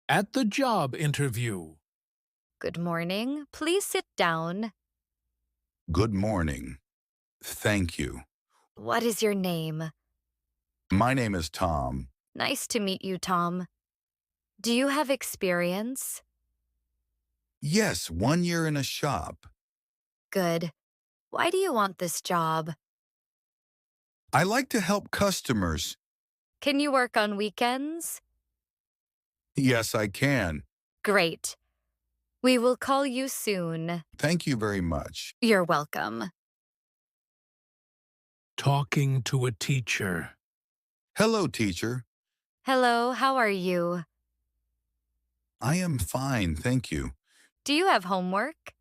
At the job interview. Good morning. Please sit down. Good morning. Thank you. What is your name? My name is Tom. Nice to meet you, Tom. Do you have experience? Yes, 1 year in a shop. Good. Why do you want this job? I like to help customers. Can you work on weekends? Yes, I can. Great. We will call you soon. Thank you very much. You're welcome. Talking to a teacher. Hello, teacher. Hello, how are you? I am fine, thank you. Do you have homework?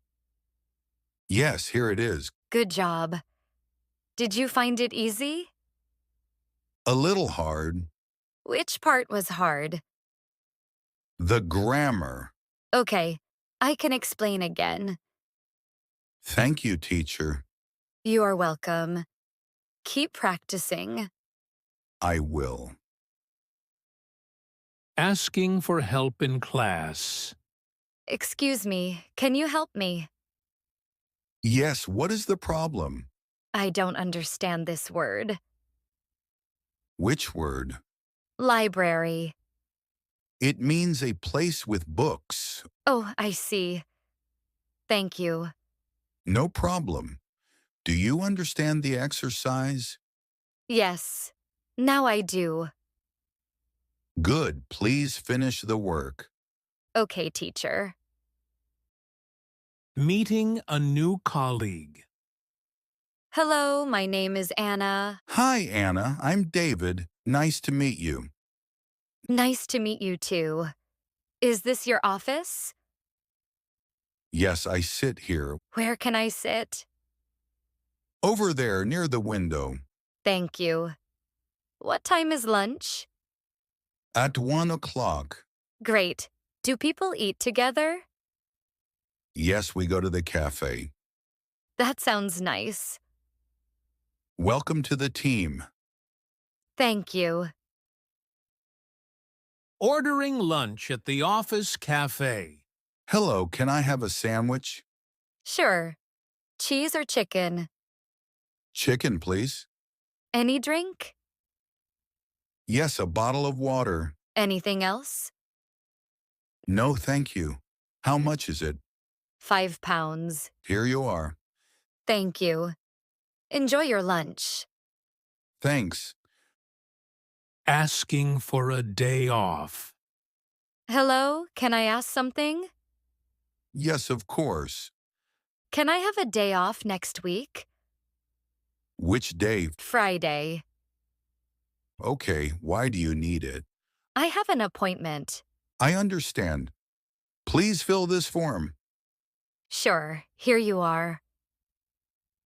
Yes, here it is. Good job. Did you find it easy? A little hard. Which part was hard? The grammar. Okay, I can explain again. Thank you, teacher. You are welcome. Keep practicing. I will. Asking for help in class. Excuse me, can you help me? Yes, what is the problem? I don't understand this word. Which word? Library. It means a place with books. Oh, I see. Thank you. No problem. Do you understand the exercise? Yes, now I do. Good. Please finish the work. Okay, teacher. Meeting a new colleague. Hello, my name is Anna. Hi, Anna. I'm David. Nice to meet you. Nice to meet you too. Is this your office? Yes, I sit here. Where can I sit? Over there, near the window. Thank you. What time is lunch? At 1 o'clock. Great. Do people eat together? Yes, we go to the cafe. That sounds nice. Welcome to the team. Thank you. Ordering lunch at the office cafe. Hello, can I have a sandwich? Sure. Cheese or chicken? Chicken, please. Any drink? Yes, a bottle of water. Anything else? No, thank you. How much is it? 5 pounds. Here you are. Thank you. Enjoy your lunch. Thanks. Asking for a day off. Hello, can I ask something? Yes, of course. Can I have a day off next week? Which day? Friday. Okay, why do you need it? I have an appointment. I understand. Please fill this form. Sure, here you are.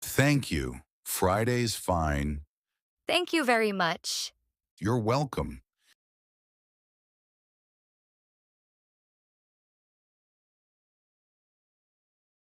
Thank you. Friday's fine. Thank you very much. You're welcome.